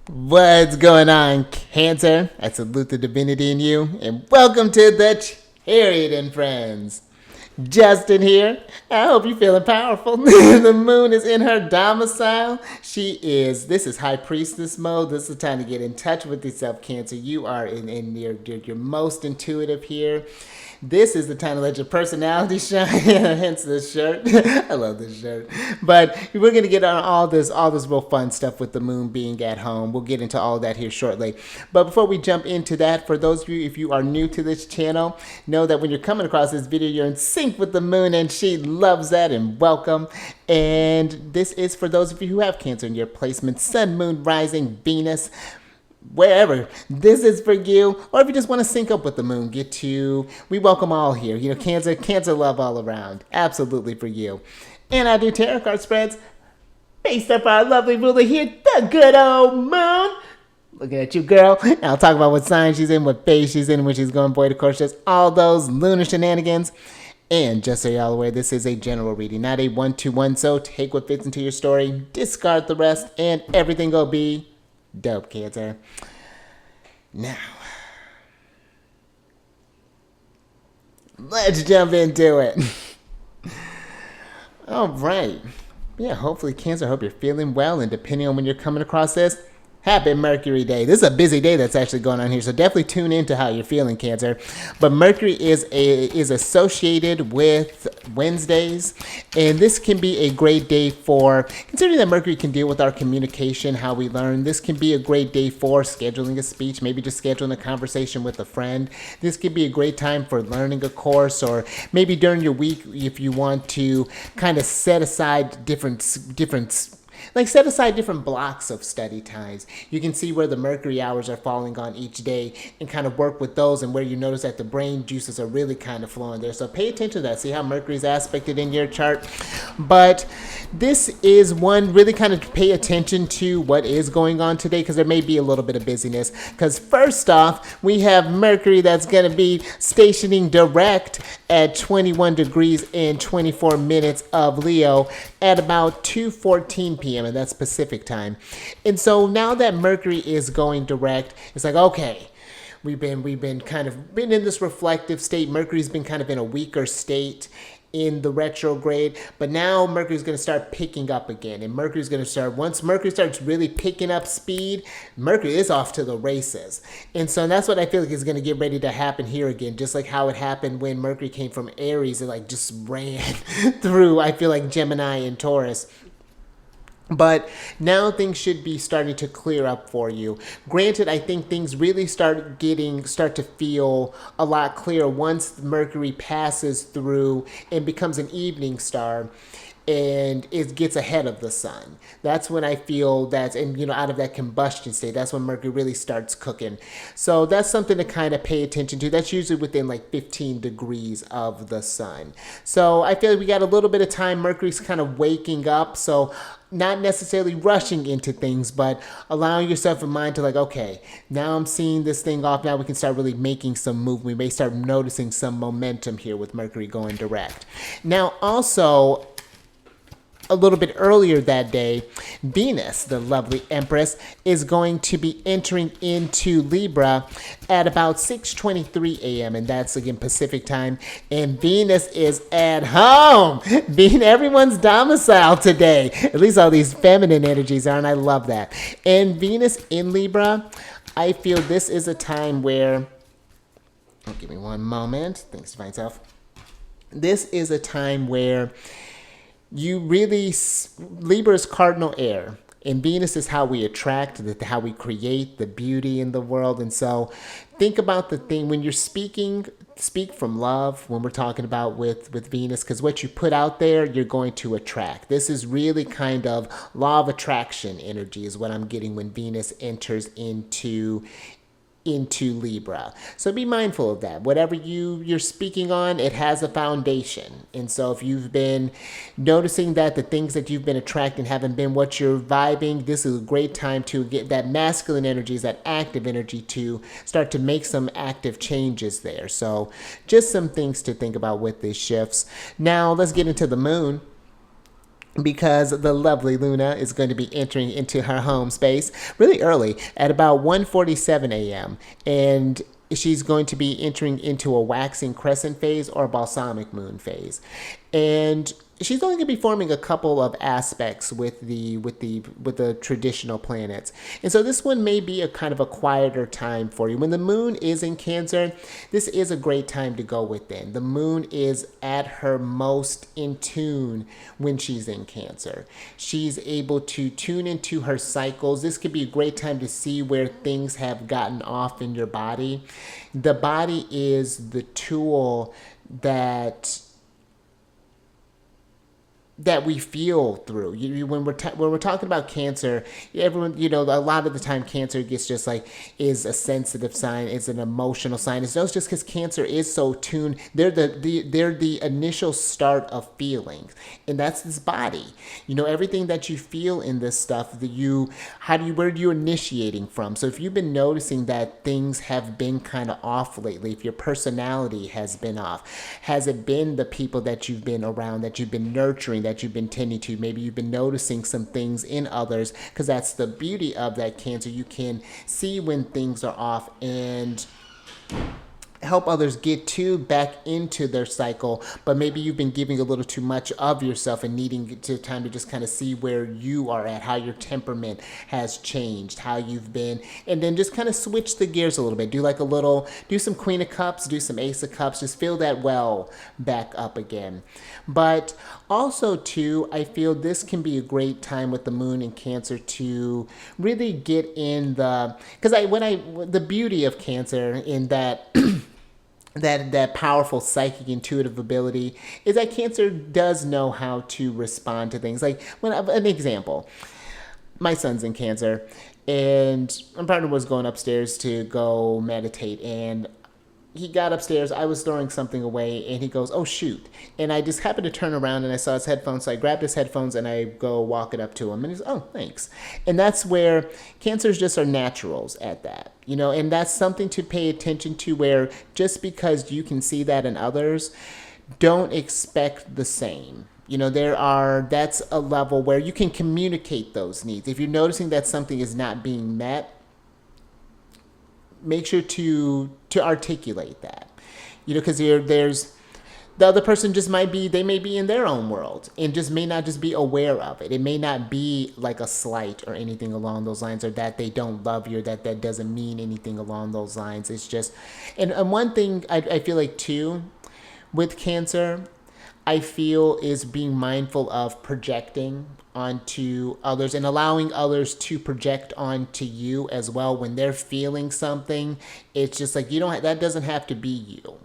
What's going on, Cancer? I salute the divinity in you, and welcome to the Chariot Friends. Justin here. I hope you're feeling powerful. The moon is in her domicile. This is High Priestess mode. This is the time to get in touch with yourself, Cancer. You are in your most intuitive here. This is the time to let your personality shine. Hence this shirt. I love this shirt. But we're gonna get on all this real fun stuff with the moon being at home. We'll get into all of that here shortly. But before we jump into that, for those of you, if you are new to this channel, know that when you're coming across this video, you're in sync with the moon, and she loves that. And welcome. And this is for those of you who have Cancer in your placement: Sun, Moon, Rising, Venus, wherever. This is for you. Or if you just want to sync up with the moon, we welcome all here. Cancer love all around. Absolutely for you. And I do tarot card spreads based up our lovely ruler here, the good old moon. Looking at you, girl. And I'll talk about what sign she's in, what phase she's in, when she's going void. Of course, just all those lunar shenanigans. And just so y'all aware, this is a general reading, not a one-to-one. So take what fits into your story, discard the rest, and everything will be dope, Cancer. Now, let's jump into it. All right. Yeah, hopefully, Cancer, I hope you're feeling well. And depending on when you're coming across this, happy Mercury Day. This is a busy day that's actually going on here, so definitely tune into how you're feeling, Cancer. But Mercury is associated with Wednesdays, and this can be a great day for, considering that Mercury can deal with our communication, how we learn. This can be a great day for scheduling a speech, maybe just scheduling a conversation with a friend. This could be a great time for learning a course, or maybe during your week if you want to kind of set aside different set aside different blocks of study times. You can see where the Mercury hours are falling on each day and kind of work with those, and where you notice that the brain juices are really kind of flowing there. So pay attention to that. See how Mercury's aspected in your chart. But this is one, really kind of pay attention to what is going on today, because there may be a little bit of busyness. Because first off, we have Mercury that's going to be stationing direct at 21 degrees and 24 minutes of Leo at about 2:14 p.m. and that's Pacific time. And so now that Mercury is going direct, it's like, okay, we've been kind of been in this reflective state. Mercury's been kind of in a weaker state in the retrograde, but now Mercury's going to start picking up again, and Mercury's going to start, once Mercury starts really picking up speed, Mercury is off to the races. And so that's what I feel like is going to get ready to happen here again, just like how it happened when Mercury came from Aries and like just ran through, I feel like, Gemini and Taurus. But now things should be starting to clear up for you. Granted, I think things really start to feel a lot clearer once Mercury passes through and becomes an evening star and it gets ahead of the sun. That's when I feel out of that combustion state, that's when Mercury really starts cooking. So that's something to kind of pay attention to. That's usually within like 15 degrees of the sun. So I feel like we got a little bit of time. Mercury's kind of waking up. So not necessarily rushing into things, but allowing yourself in mind to like, okay, now I'm seeing this thing off. Now we can start really making some move. We may start noticing some momentum here with Mercury going direct. Now also, a little bit earlier that day, Venus, the lovely Empress, is going to be entering into Libra at about 6:23 a.m. and that's again Pacific time. And Venus is at home, being everyone's domicile today. At least all these feminine energies are, and I love that. And Venus in Libra, I feel this is a time where, give me one moment. Thanks, Divine Self. This is a time where you really, Libra is cardinal air, and Venus is how we attract, how we create the beauty in the world. And so think about the thing when you're speak from love when we're talking about with Venus, because what you put out there, you're going to attract. This is really kind of law of attraction energy is what I'm getting when Venus enters into Libra. So be mindful of that. Whatever you're speaking on, it has a foundation. And so if you've been noticing that the things that you've been attracting haven't been what you're vibing, this is a great time to get that masculine energy, that active energy, to start to make some active changes there. So just some things to think about with these shifts. Now let's get into the moon. because the lovely Luna is going to be entering into her home space really early at about 1:47 a.m. and she's going to be entering into a waxing crescent phase or balsamic moon phase. And she's only going to be forming a couple of aspects with the traditional planets. And so this one may be a kind of a quieter time for you. When the moon is in Cancer, this is a great time to go within. The moon is at her most in tune when she's in Cancer. She's able to tune into her cycles. This could be a great time to see where things have gotten off in your body. The body is the tool that we feel through. When we're talking about Cancer, everyone, a lot of the time Cancer gets just like is a sensitive sign, is an emotional sign. It's not just because Cancer is so tuned. They're the initial start of feelings, and that's this body. Everything that you feel in this stuff, where are you initiating from? So if you've been noticing that things have been kind of off lately, if your personality has been off, has it been the people that you've been around, that you've been nurturing, that you've been tending to? Maybe you've been noticing some things in others, because that's the beauty of that Cancer. You can see when things are off and help others get back into their cycle, but maybe you've been giving a little too much of yourself and needing time to just kind of see where you are at, how your temperament has changed, how you've been, and then just kind of switch the gears a little bit. Do some Queen of Cups, do some Ace of Cups, just fill that well back up again. But also too, I feel this can be a great time with the moon in Cancer to really get in the beauty of Cancer in that that powerful psychic intuitive ability is that Cancer does know how to respond to things. Like an example, my son's in Cancer, and my partner was going upstairs to go meditate, and he got upstairs. I was throwing something away, and he goes, "Oh shoot!" And I just happened to turn around, and I saw his headphones. So I grabbed his headphones, and I go walk it up to him, and he's, "Oh, thanks." And that's where Cancers just are naturals at that, And that's something to pay attention to. Where just because you can see that in others, don't expect the same. That's a level where you can communicate those needs. If you're noticing that something is not being met, make sure to articulate that, because there's the other person they may be in their own world and just may not just be aware of it. It may not be like a slight or anything along those lines, or that they don't love you, or that doesn't mean anything along those lines. It's just, and one thing I feel like too with Cancer, I feel, is being mindful of projecting onto others and allowing others to project onto you as well when they're feeling something. It's just like that doesn't have to be you.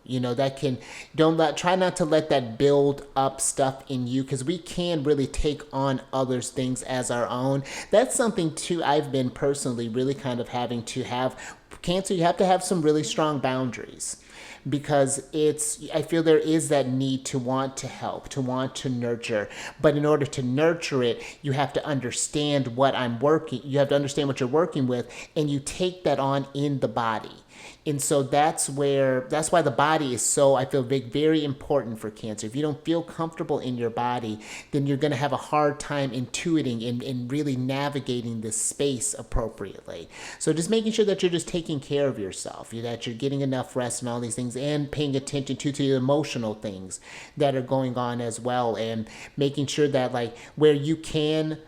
Try not to let that build up stuff in you, because we can really take on others' things as our own. That's something too I've been personally really kind of having to have. Cancer, you have to have some really strong boundaries, because I feel there is that need to want to help, to want to nurture. But in order to nurture it, you have to understand you have to understand what you're working with, and you take that on in the body. And so that's why the body is so, I feel, very important for Cancer. If you don't feel comfortable in your body, then you're going to have a hard time intuiting and really navigating this space appropriately. So just making sure that you're just taking care of yourself, that you're getting enough rest and all these things, and paying attention to the emotional things that are going on as well, and making sure that where you can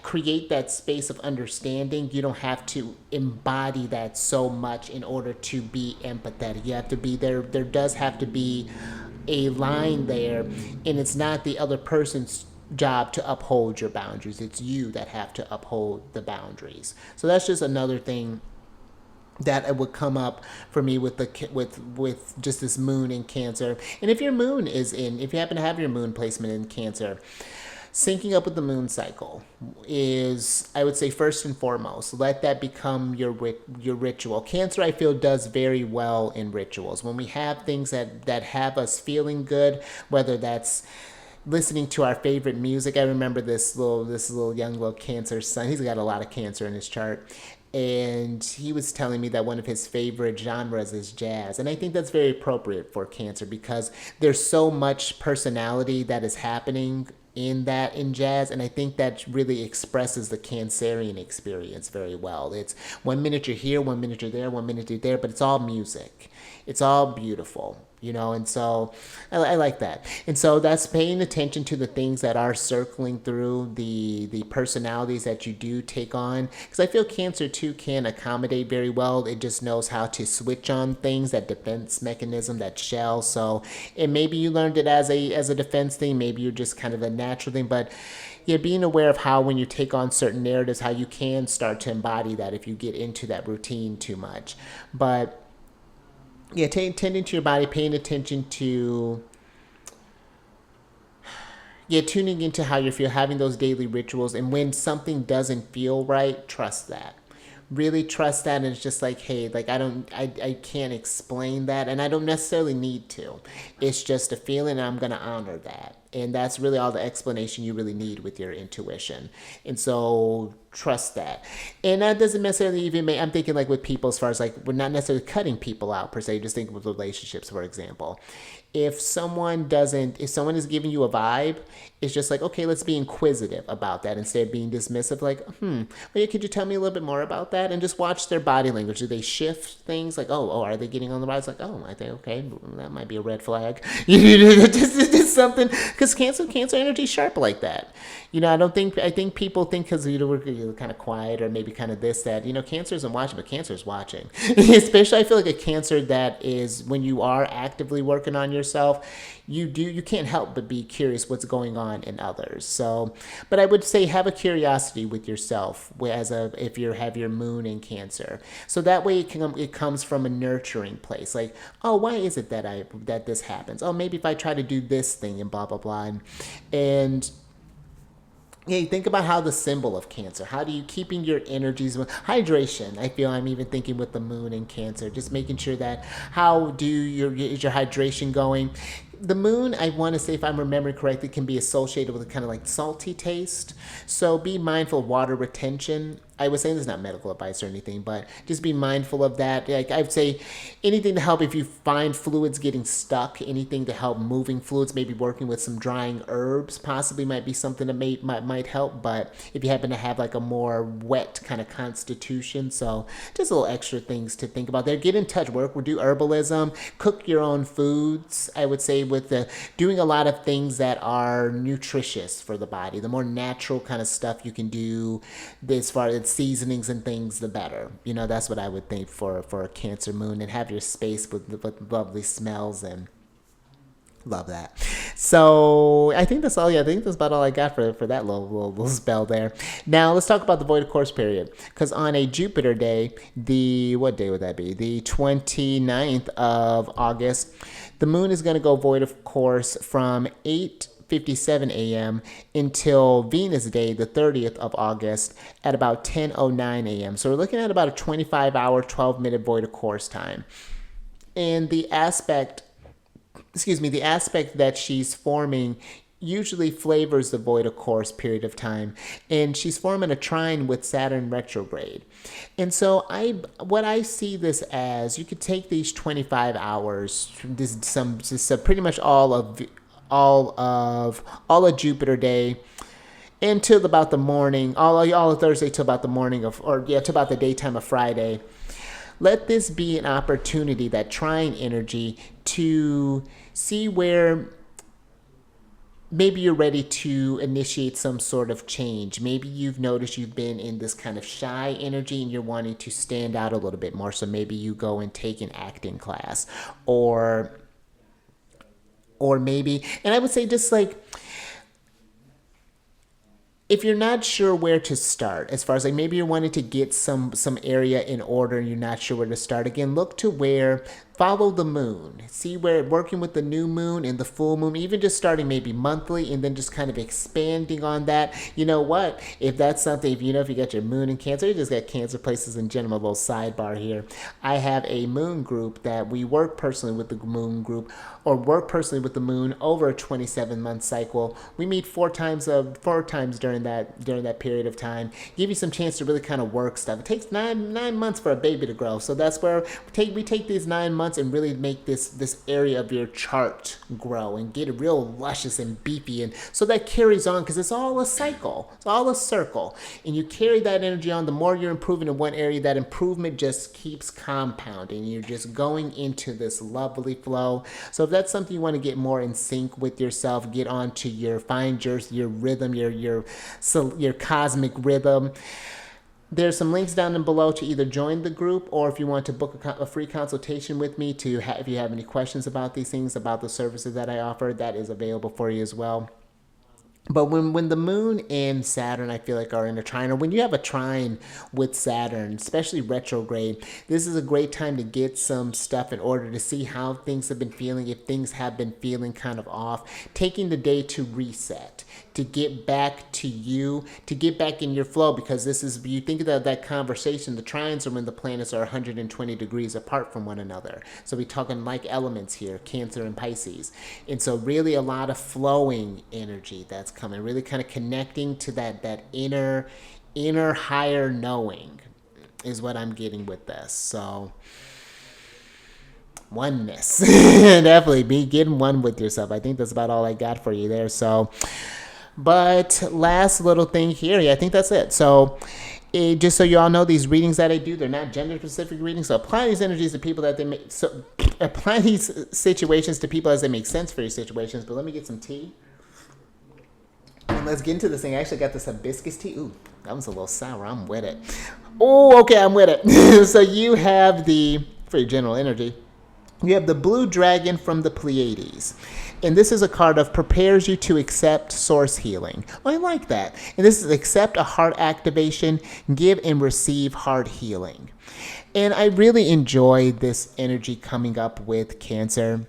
create that space of understanding, you don't have to embody that so much in order to be empathetic. You have to be there does have to be a line there, and it's not the other person's job to uphold your boundaries. It's you that have to uphold the boundaries. So that's just another thing that would come up for me with just this moon in Cancer. And if you happen to have your moon placement in Cancer, syncing up with the moon cycle is, I would say, first and foremost. Let that become your ritual. Cancer, I feel, does very well in rituals. When we have things that have us feeling good, whether that's listening to our favorite music. I remember this little young Cancer son. He's got a lot of Cancer in his chart. And he was telling me that one of his favorite genres is jazz. And I think that's very appropriate for Cancer, because there's so much personality that is happening in jazz, and I think that really expresses the Cancerian experience very well. It's 1 minute you're here, 1 minute you're there, 1 minute you're there, but it's all music. It's all beautiful, and so I like that. And so that's paying attention to the things that are circling through the personalities that you do take on, because I feel Cancer too can accommodate very well. It just knows how to switch on things, that defense mechanism, that shell. So, and maybe you learned it as a defense thing, maybe you're just kind of a natural thing, but yeah, being aware of how when you take on certain narratives, how you can start to embody that if you get into that routine too much. But yeah, tending to your body, paying attention to, yeah, tuning into how you feel, having those daily rituals. And when something doesn't feel right, trust that. Really trust that. And it's just like, hey, like I can't explain that, and I don't necessarily need to. It's just a feeling, and I'm going to honor that. And that's really all the explanation you really need with your intuition. And so trust that. And that doesn't necessarily even make, I'm thinking like with people, as far as like, we're not necessarily cutting people out per se, just think with relationships, for example. If someone is giving you a vibe, it's just like, okay, let's be inquisitive about that instead of being dismissive. Like, well, yeah, could you tell me a little bit more about that? And just watch their body language. Do they shift things? Like, oh, are they getting on the rise? Like, oh, I think, okay, that might be a red flag. Just something, because cancer energy is sharp like that. I think people think because we're kind of quiet or maybe kind of this, that, Cancer isn't watching, but Cancer is watching. Especially, I feel like a Cancer that is, when you are actively working on yourself, you can't help but be curious what's going on in others. So, but I would say have a curiosity with yourself if you have your moon in Cancer. So that way it comes from a nurturing place. Like, oh, why is it that this happens? Oh, maybe if I try to do this thing and blah blah blah, and yeah, think about how the symbol of Cancer. How do you keeping your energies? Hydration. I feel I'm even thinking with the moon in Cancer, just making sure that is your hydration going? The moon, I want to say, if I'm remembering correctly, can be associated with a kind of like salty taste. So be mindful of water retention. I was saying this is not medical advice or anything, but just be mindful of that. Like, I'd say anything to help if you find fluids getting stuck, anything to help moving fluids, maybe working with some drying herbs possibly might be something that might help. But if you happen to have like a more wet kind of constitution, so just little extra things to think about there. Get in touch, do herbalism, cook your own foods. I would say with doing a lot of things that are nutritious for the body, the more natural kind of stuff you can do as far as seasonings and things, the better. That's what I would think for a Cancer moon, and have your space with lovely smells, and love that. So I think that's all. Yeah, I think that's about all I got for that little spell there. Now let's talk about the void of course period, because on a Jupiter day, what day would that be? The 29th of August, the moon is going to go void of course from 8:57 a.m. until Venus Day, the 30th of August, at about 10:09 a.m. So we're looking at about a 25-hour, 12-minute void of course time. And the aspect that she's forming usually flavors the void of course period of time, and she's forming a trine with Saturn retrograde. And so what I see this as, you could take these 25 hours, pretty much all of Jupiter day until about the morning, all of Thursday till about the morning till about the daytime of Friday. Let this be an opportunity, that trine energy, to see where maybe you're ready to initiate some sort of change. Maybe you've noticed you've been in this kind of shy energy and you're wanting to stand out a little bit more. So maybe you go and take an acting class, or maybe, and I would say just like, if you're not sure where to start, as far as like maybe you're wanting to get some area in order and you're not sure where to start, again, look to follow the moon. See where, working with the new moon and the full moon, even just starting maybe monthly and then just kind of expanding on that. You know what? If that's something, if you got your moon in Cancer, you just got Cancer places in general, a little sidebar here. I have a moon group that we work personally with the moon group, or work personally with the moon over a 27-month cycle. We meet four times during that period of time. Give you some chance to really kind of work stuff. It takes nine months for a baby to grow. So that's where we take these 9 months months and really make this area of your chart grow and get real luscious and beefy. And so that carries on because it's all a cycle. It's all a circle. And you carry that energy on. The more you're improving in one area, that improvement just keeps compounding. You're just going into this lovely flow. So if that's something you want to get more in sync with yourself, get onto find your rhythm, your cosmic rhythm. There's some links down below to either join the group, or if you want to book a free consultation with me if you have any questions about these things, about the services that I offer, that is available for you as well. But when the moon and Saturn, I feel like, are in a trine, or when you have a trine with Saturn, especially retrograde, this is a great time to get some stuff in order to see how things have been feeling, if things have been feeling kind of off. Taking the day to reset, to get back to you, to get back in your flow, because this is, you think about that conversation, the trines are when the planets are 120 degrees apart from one another. So we're talking like elements here, Cancer and Pisces. And so really a lot of flowing energy that's coming, really kind of connecting to that inner higher knowing is what I'm getting with this. So oneness. Definitely be getting one with yourself. I think that's about all I got for you there. So, but last little thing here, yeah, I think that's it. So just so you all know, these readings that I do, they're not gender specific readings. So apply these energies to people that they make, so apply these situations to people as they make sense for your situations. But let me get some tea. And let's get into this thing. I actually got this hibiscus tea. Ooh, that one's a little sour. I'm with it. Oh, okay, I'm with it. So you have for your general energy, you have the blue dragon from the Pleiades. And this is a card of prepares you to accept source healing. Oh, I like that. And this is accept a heart activation, give and receive heart healing. And I really enjoy this energy coming up with Cancer,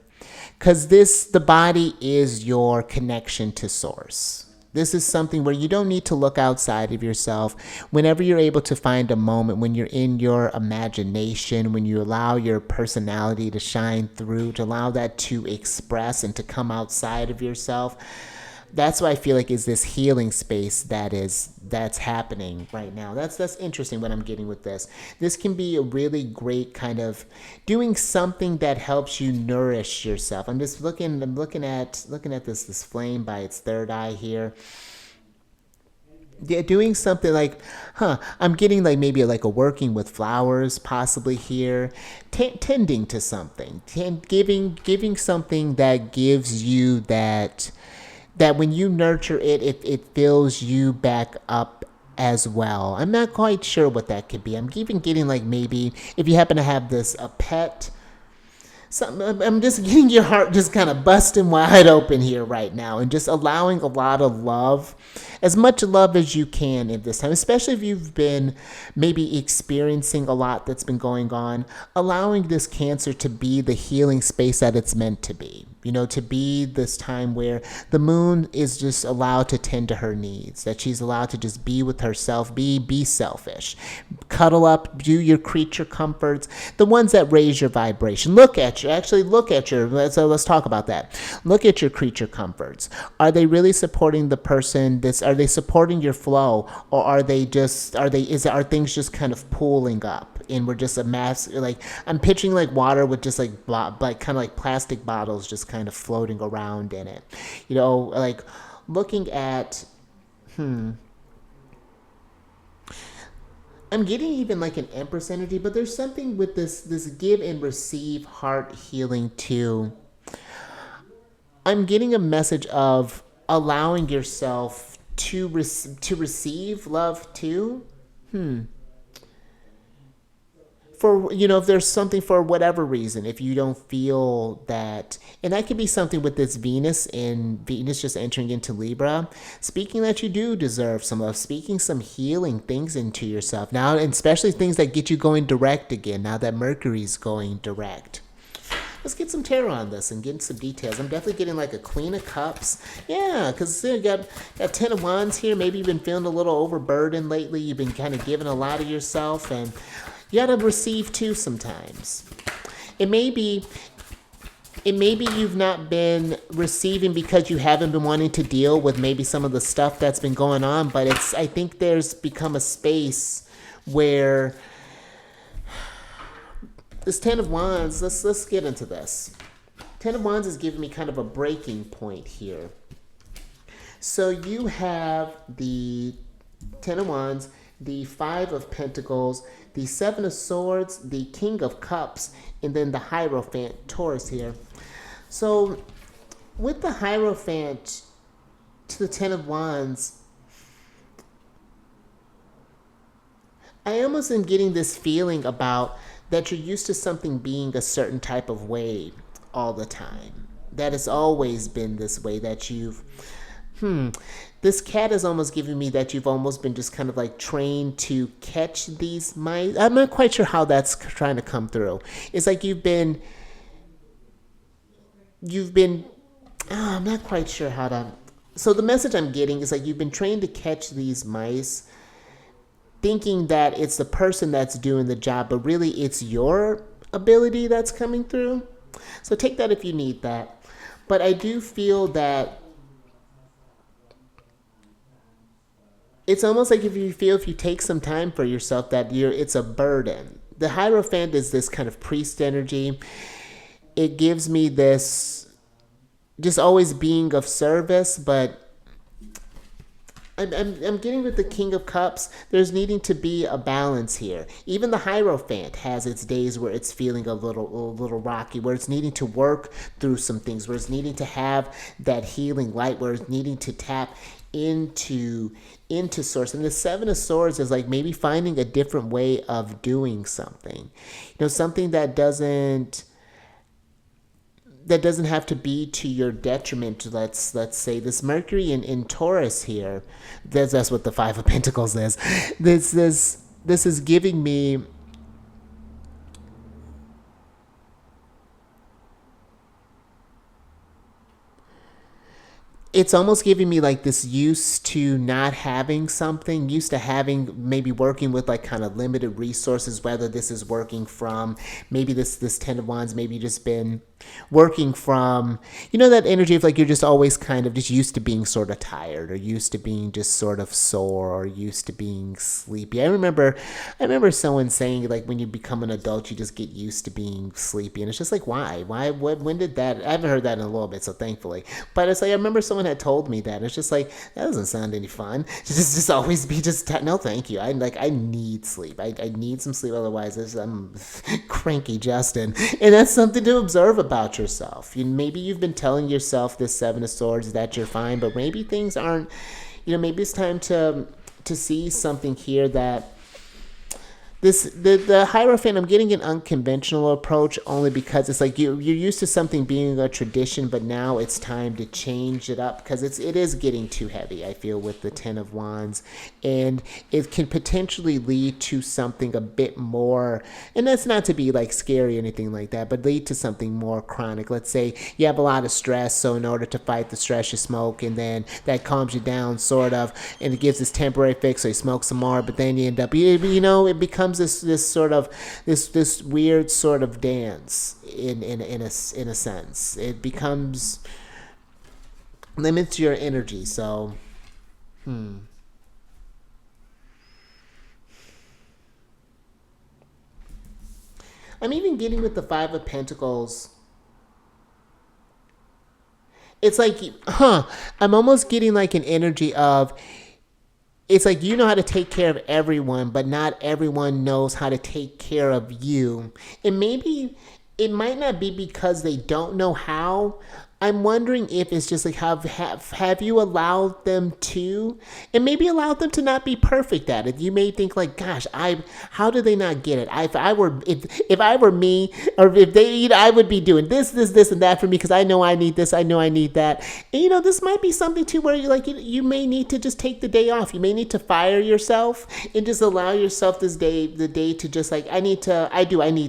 because the body is your connection to source. This is something where you don't need to look outside of yourself. Whenever you're able to find a moment, when you're in your imagination, when you allow your personality to shine through, to allow that to express and to come outside of yourself, that's what I feel like is this healing space that's happening right now. That's interesting what I'm getting with this. This can be a really great kind of doing something that helps you nourish yourself. I'm looking at this flame by its third eye here. Yeah, doing something like, I'm getting like maybe like a working with flowers possibly here, tending to something, giving something that gives you that when you nurture it, it fills you back up as well. I'm not quite sure what that could be. I'm even getting like maybe if you happen to have a pet, something. I'm just getting your heart just kind of busting wide open here right now, and just allowing a lot of love, as much love as you can at this time, especially if you've been maybe experiencing a lot that's been going on, allowing this Cancer to be the healing space that it's meant to be. To be this time where the moon is just allowed to tend to her needs, that she's allowed to just be with herself, be selfish, cuddle up, do your creature comforts, the ones that raise your vibration. Let's talk about that. Look at your creature comforts. Are they really supporting the person are they supporting your flow, or are things just kind of pooling up? And we're just a mass, like I'm picturing like water with just like kind of like plastic bottles just kind of floating around in it, like looking at, I'm getting even like an Empress energy, but there's something with this give and receive heart healing too. I'm getting a message of allowing yourself to receive love too. For, if there's something for whatever reason, if you don't feel that, and that could be something with this Venus just entering into Libra, speaking that you do deserve some love, speaking some healing things into yourself now, and especially things that get you going direct again, now that Mercury's going direct. Let's get some tarot on this and get some details. I'm definitely getting like a Queen of Cups. Yeah, because you got 10 of Wands here. Maybe you've been feeling a little overburdened lately. You've been kind of giving a lot of yourself, and you gotta receive too sometimes. It may be you've not been receiving because you haven't been wanting to deal with maybe some of the stuff that's been going on, but I think there's become a space where This Ten of Wands, let's get into this. Ten of Wands is giving me kind of a breaking point here. So you have the Ten of Wands, the Five of Pentacles, the Seven of Swords, the King of Cups, and then the Hierophant, Taurus here. So with the Hierophant to the Ten of Wands, I almost am getting this feeling about that you're used to something being a certain type of way all the time. That has always been this way, that you've, this cat is almost giving me that you've almost been just kind of like trained to catch these mice. I'm not quite sure how that's trying to come through. It's like you've been, I'm not quite sure how to, so the message I'm getting is like you've been trained to catch these mice, thinking that it's the person that's doing the job, but really it's your ability that's coming through. So take that if you need that. But I do feel that it's almost like if you take some time for yourself, that it's a burden. The Hierophant is this kind of priest energy. It gives me this just always being of service, but I'm getting with the King of Cups, there's needing to be a balance here. Even the Hierophant has its days where it's feeling a little rocky, where it's needing to work through some things, where it's needing to have that healing light, where it's needing to tap into source. And the Seven of Swords is like maybe finding a different way of doing something. Something that doesn't have to be to your detriment. Let's say this Mercury in Taurus here. That's what the Five of Pentacles is. This is giving me, it's almost giving me like this used to not having something, used to having maybe working with like kind of limited resources, whether this is working from maybe this Ten of Wands, maybe just been working from, that energy of like you're just always kind of just used to being sort of tired, or used to being just sort of sore, or used to being sleepy. I remember someone saying like when you become an adult you just get used to being sleepy, and it's just like when did that, I haven't heard that in a little bit, so thankfully, but it's like I remember someone had told me that, and it's just like that doesn't sound any fun. Just always be no thank you. I need sleep. I need some sleep, otherwise I'm cranky Justin. And that's something to observe about yourself. Maybe you've been telling yourself this Seven of Swords that you're fine, but maybe things aren't. Maybe it's time to see something here that the Hierophant, I'm getting an unconventional approach only because it's like you're used to something being a tradition, but now it's time to change it up because it is getting too heavy, I feel, with the Ten of Wands, and it can potentially lead to something a bit more, and that's not to be like scary or anything like that, but lead to something more chronic. Let's say you have a lot of stress, so in order to fight the stress you smoke, and then that calms you down sort of, and it gives this temporary fix, so you smoke some more, but then you end up, it becomes this sort of this weird sort of dance in a sense. It becomes limits your energy. So I'm even getting with the Five of Pentacles. It's like, I'm almost getting like an energy of, it's like you know how to take care of everyone, but not everyone knows how to take care of you. And maybe it might not be because they don't know how. I'm wondering if it's just like have you allowed them to, and maybe allowed them to not be perfect at it. You may think like, gosh, how do they not get it? If I were me, or if they, I would be doing this and that for me because I know I need this, I know I need that. And this might be something too where you may need to just take the day off. You may need to fire yourself and just allow yourself the day to just like, I need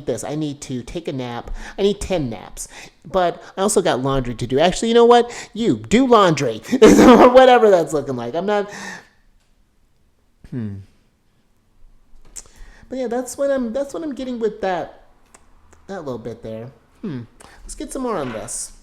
this. I need to take a nap. I need 10 naps. But I also got laundry to do. Actually, you know what? You do laundry. Or whatever that's looking like. I'm not... But yeah, that's what I'm getting with that little bit there. Let's get some more on this.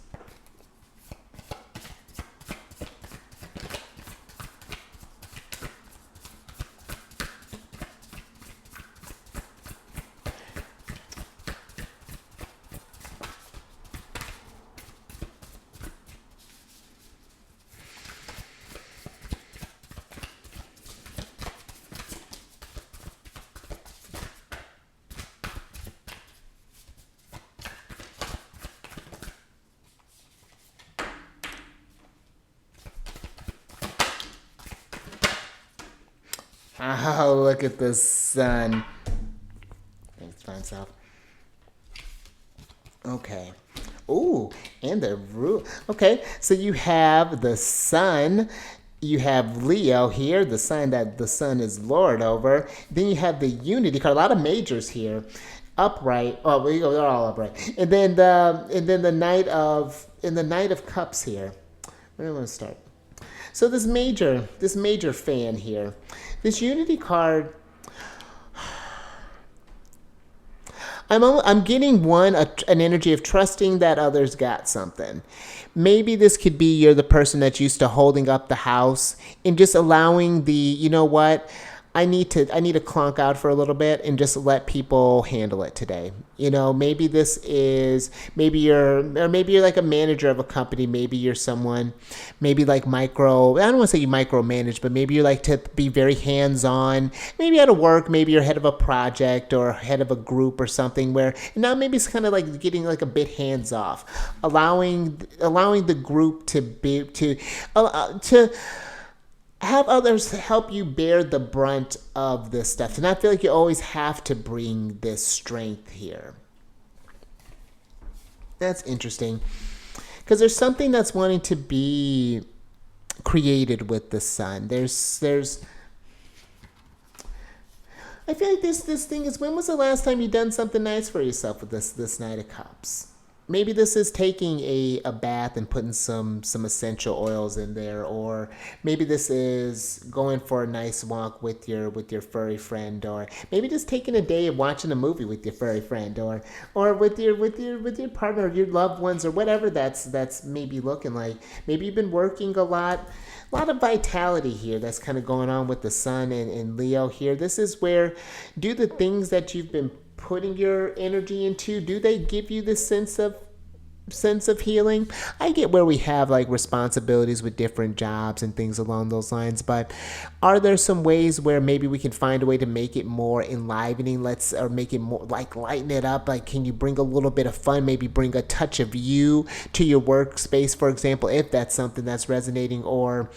Oh, look at the sun. Thanks, fine self. Okay. Ooh, and the roof. Okay, so you have the sun. You have Leo here, the sign that the sun is Lord over. Then you have the Unity card. A lot of majors here. Upright. Oh, they're all upright. And then the Knight of Cups here. Where do I want to start? So this major fan here, this Unity card. I'm getting an energy of trusting that others got something. Maybe this could be you're the person that's used to holding up the house and just allowing you know what, I need to clunk out for a little bit and just let people handle it today. You know, maybe you're like a manager of a company. Maybe you're someone, maybe like I don't want to say you micromanage, but maybe you like to be very hands-on. Maybe at a work, maybe you're head of a project or head of a group or something where now maybe it's kind of like getting like a bit hands-off, allowing the group to have others help you bear the brunt of this stuff. And I feel like you always have to bring this strength here. That's interesting. Because there's something that's wanting to be created with the sun. I feel like this thing is, when was the last time you done something nice for yourself with this Knight of Cups? Maybe this is taking a bath and putting some essential oils in there, or maybe this is going for a nice walk with your furry friend, or maybe just taking a day of watching a movie with your furry friend, or with your partner, or your loved ones, or whatever that's maybe looking like. Maybe you've been working a lot of vitality here that's kind of going on with the sun and Leo here. This is where, do the things that you've been putting your energy into, do they give you this sense of healing? I get where we have like responsibilities with different jobs and things along those lines, but are there some ways where maybe we can find a way to make it more enlivening, or make it more like lighten it up? Like, can you bring a little bit of fun, maybe bring a touch of you to your workspace, for example, if that's something that's resonating? Or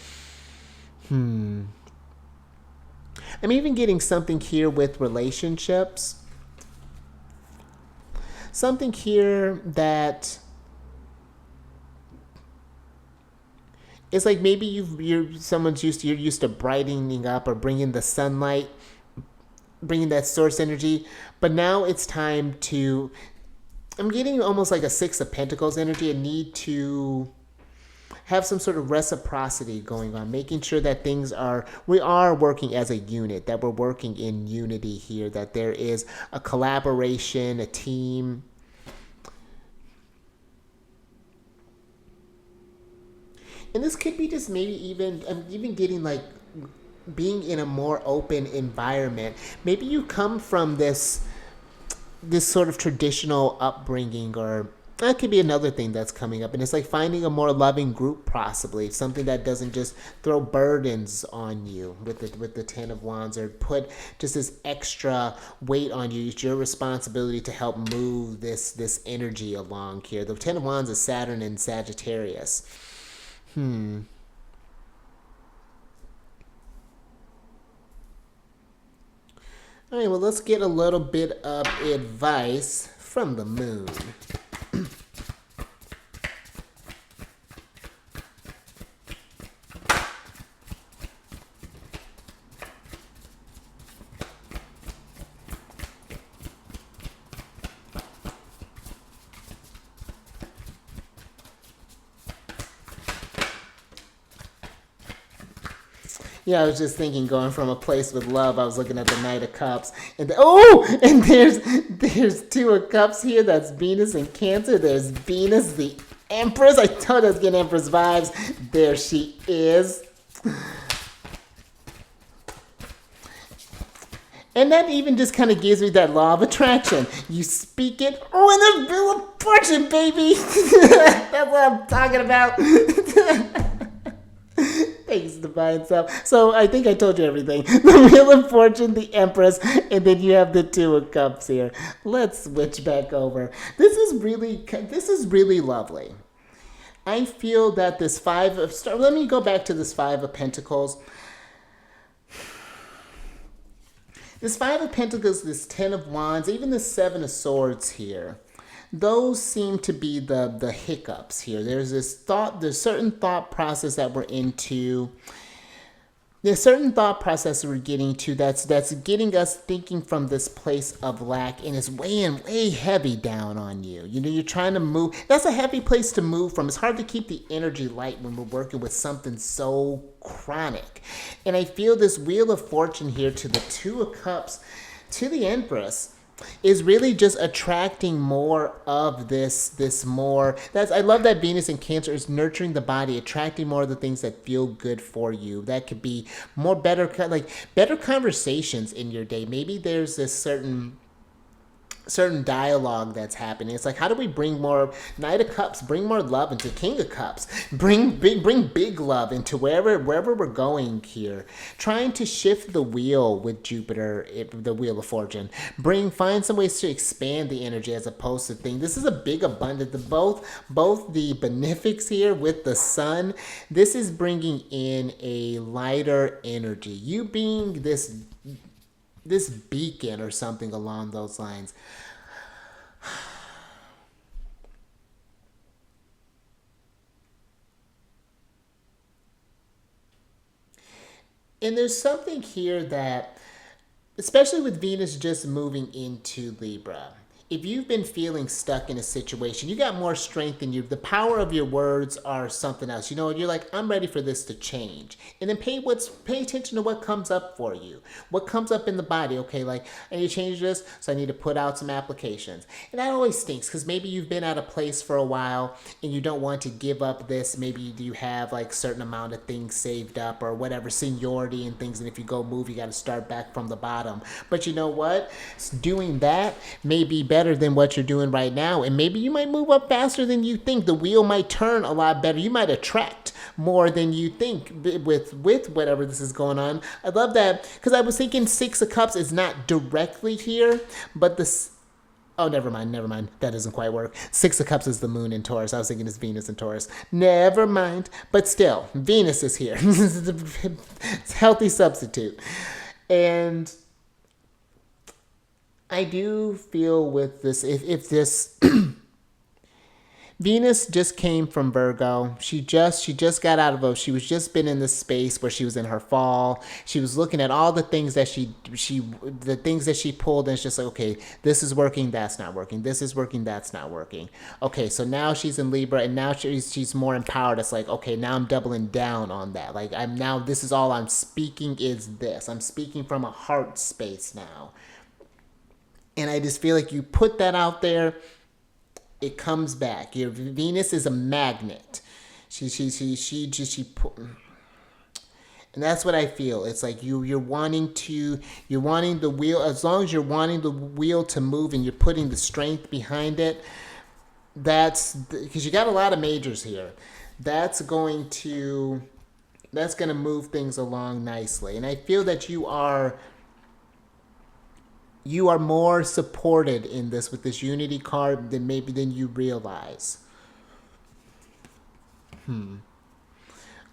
I'm even getting something here with relationships. Something here that it's like maybe you're used to brightening up or bringing the sunlight, bringing that source energy, but now it's time to. I'm getting almost like a Six of Pentacles energy. A need to have some sort of reciprocity going on, making sure that we are working as a unit, that we're working in unity here, that there is a collaboration, a team. And this could be just maybe I'm even getting like being in a more open environment. Maybe you come from this sort of traditional upbringing, or that could be another thing that's coming up. And it's like finding a more loving group, possibly something that doesn't just throw burdens on you with the Ten of Wands, or put just this extra weight on you. It's your responsibility to help move this energy along here. The Ten of Wands is Saturn and Sagittarius. All right, well, let's get a little bit of advice from the moon. Yeah, I was just thinking, going from a place with love, I was looking at the Knight of Cups, and there's Two of Cups here. That's Venus in Cancer. There's Venus, the Empress. I told I was getting Empress vibes. There she is. And that even just kind of gives me that law of attraction. You speak it. Oh, and the Wheel of Fortune, baby. That's what I'm talking about. Thanks, Divine Self. So I think I told you everything. The Wheel of Fortune, the Empress, and then you have the Two of Cups here. Let's switch back over. This is really lovely. I feel that this let me go back to this Five of Pentacles. This Five of Pentacles, this Ten of Wands, even the Seven of Swords here, those seem to be the hiccups here. There's certain thought process that we're into. There's certain thought process we're getting to that's getting us thinking from this place of lack, and it's weighing way heavy down on you. You know, you're trying to move. That's a heavy place to move from. It's hard to keep the energy light when we're working with something so chronic. And I feel this Wheel of Fortune here to the Two of Cups, to the Empress, is really just attracting more of this more. I love that Venus in Cancer is nurturing the body, attracting more of the things that feel good for you. That could be better conversations in your day. Maybe there's this certain dialogue that's happening. It's like, how do we bring more Knight of Cups, bring more love into King of Cups, bring big love into wherever we're going here. Trying to shift the wheel with Jupiter, the Wheel of Fortune. Find some ways to expand the energy as opposed to things. This is a big abundance. Both the benefics here with the Sun. This is bringing in a lighter energy. You being this beacon or something along those lines. And there's something here that, especially with Venus just moving into Libra, if you've been feeling stuck in a situation, you got more strength in you. The power of your words are something else. You know, you're like, I'm ready for this to change. And then pay attention to what comes up for you. What comes up in the body. Okay, like, I need to change this, so I need to put out some applications. And that always stinks, because maybe you've been at a place for a while and you don't want to give up this. Maybe you have like a certain amount of things saved up or whatever, seniority and things. And if you go move, you got to start back from the bottom. But you know what? Doing that may be better than what you're doing right now, and maybe you might move up faster than you think. The wheel might turn a lot better. You might attract more than you think with whatever this is going on. I love that, because I was thinking Six of Cups is not directly here, but this. Oh, never mind. That doesn't quite work. Six of Cups is the Moon in Taurus. I was thinking it's Venus in Taurus. Never mind. But still, Venus is here. It's a healthy substitute. And I do feel with this, if this Venus just came from Virgo. She just got out of she was just been in this space where she was in her fall. She was looking at all the things that the things that she pulled, and it's just like, okay, this is working, that's not working. This is working, that's not working. Okay, so now she's in Libra, and now she's more empowered. It's like, okay, now I'm doubling down on that. Like, this is all I'm speaking is this. I'm speaking from a heart space now. And I just feel like you put that out there, it comes back. Your Venus is a magnet. And that's what I feel. It's like you're wanting the wheel. As long as you're wanting the wheel to move and you're putting the strength behind it, that's because you got a lot of majors here. That's going to move things along nicely. And I feel that you are more supported in this with this Unity card than you realize. All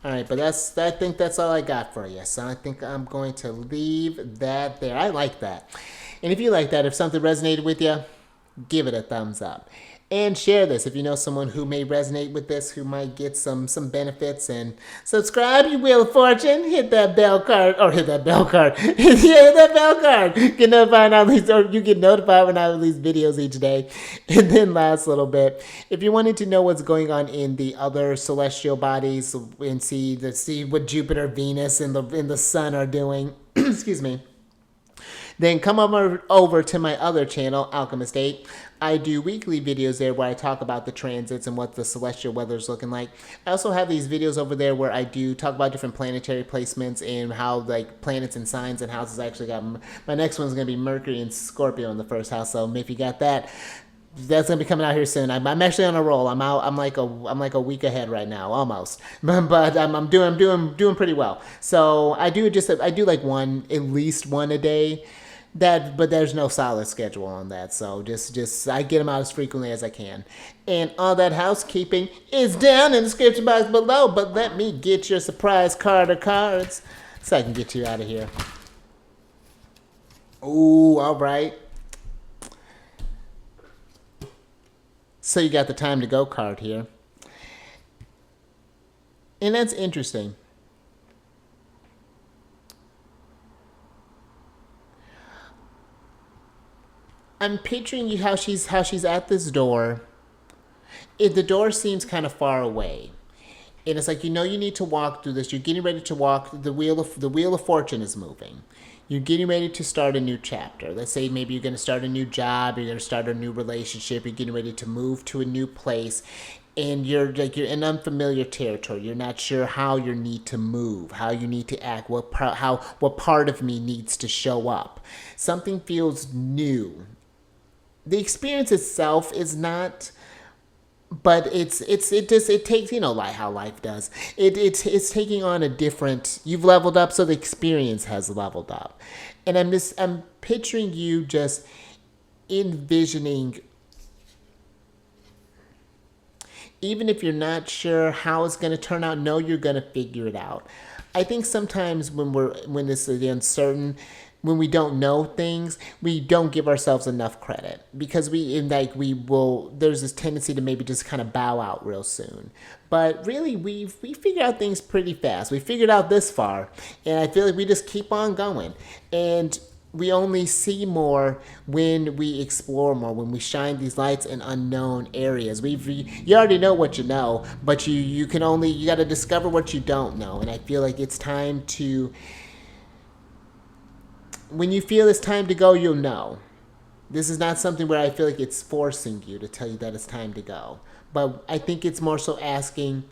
right, but I think that's all I got for you. So I think I'm going to leave that there. I like that. And if you like that, if something resonated with you, give it a thumbs up. And share this if you know someone who may resonate with this, who might get some benefits. And subscribe, you Wheel of Fortune. Hit that bell card. Hit that bell card. Hit that bell card. Get notified you get notified when I release videos each day. And then last little bit, if you wanted to know what's going on in the other celestial bodies and see what Jupiter, Venus, and the Sun are doing, excuse me, then come over to my other channel, Alchemist 8. I do weekly videos there where I talk about the transits and what the celestial weather is looking like. I also have these videos over there where I do talk about different planetary placements and how like planets and signs and houses actually got. My next one's going to be Mercury and Scorpio in the first house. So if you got that, that's gonna be coming out here soon. I'm actually on a roll. I'm like a week ahead right now, almost. But I'm doing pretty well. So I do like at least one a day. But there's no solid schedule on that, so just I get them out as frequently as I can. And all that housekeeping is down in the description box below, but let me get your surprise card or cards so I can get you out of here. Ooh, all right. So you got the time to go card here. And that's interesting. I'm picturing you how she's at this door. The door seems kind of far away. And it's like you need to walk through this. You're getting ready to walk. The wheel of fortune is moving. You're getting ready to start a new chapter. Let's say maybe you're going to start a new job. You're going to start a new relationship. You're getting ready to move to a new place, and you're in unfamiliar territory. You're not sure how you need to move, how you need to act, what part of me needs to show up. Something feels new. The experience itself is not, but it takes, like how life does. It's taking on a different. You've leveled up, so the experience has leveled up, and I'm picturing you just envisioning. Even if you're not sure how it's going to turn out, know you're going to figure it out. I think sometimes when this is uncertain, when we don't know things, we don't give ourselves enough credit because there's this tendency to maybe just kind of bow out real soon. But really, we figure out things pretty fast. We figured out this far, and I feel like we just keep on going. And we only see more when we explore more, when we shine these lights in unknown areas. You already know what you know, but you got to discover what you don't know. And I feel like it's time to. When you feel it's time to go, you'll know. This is not something where I feel like it's forcing you to tell you that it's time to go. But I think it's more so asking,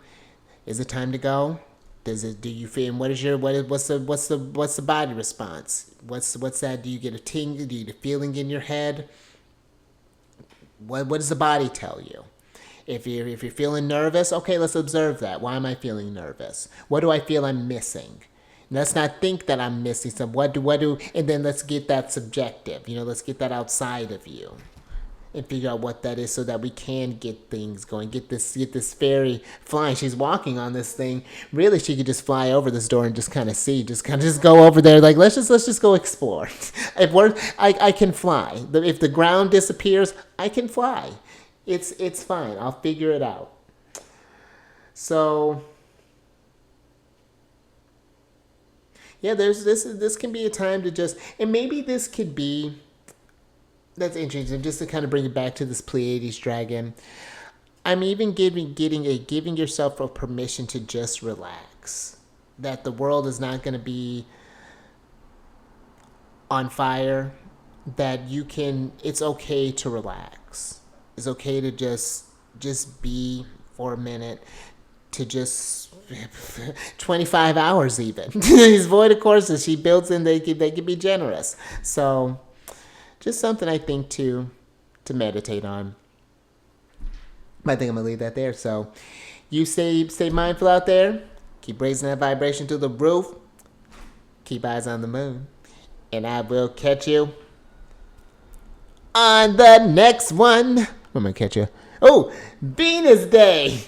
is it time to go? Do you feel, and what's the body response? What's that? Do you get a tingle? Do you get a feeling in your head? What does the body tell you? If you're feeling nervous, okay, let's observe that. Why am I feeling nervous? What do I feel I'm missing? Let's not think that I'm missing some. And then let's get that subjective. Let's get that outside of you, and figure out what that is, so that we can get things going. Get this fairy flying. She's walking on this thing. Really, she could just fly over this door and just kind of see. Just go over there. Like let's just go explore. I can fly. If the ground disappears, I can fly. It's fine. I'll figure it out. So. Yeah, this can be a time to just, and maybe this could be, that's interesting, just to kind of bring it back to this Pleiades dragon. I'm even giving yourself a permission to just relax. That the world is not going to be on fire. That it's okay to relax. It's okay to just be for a minute, to just 25 hours even. These voided courses she builds in, they can be generous. So just something I think to meditate on. I think I'm gonna leave that there. So you stay mindful out there. Keep raising that vibration to the roof. Keep eyes on the moon. And I will catch you on the next one. I'm gonna catch you. Oh, Venus Day.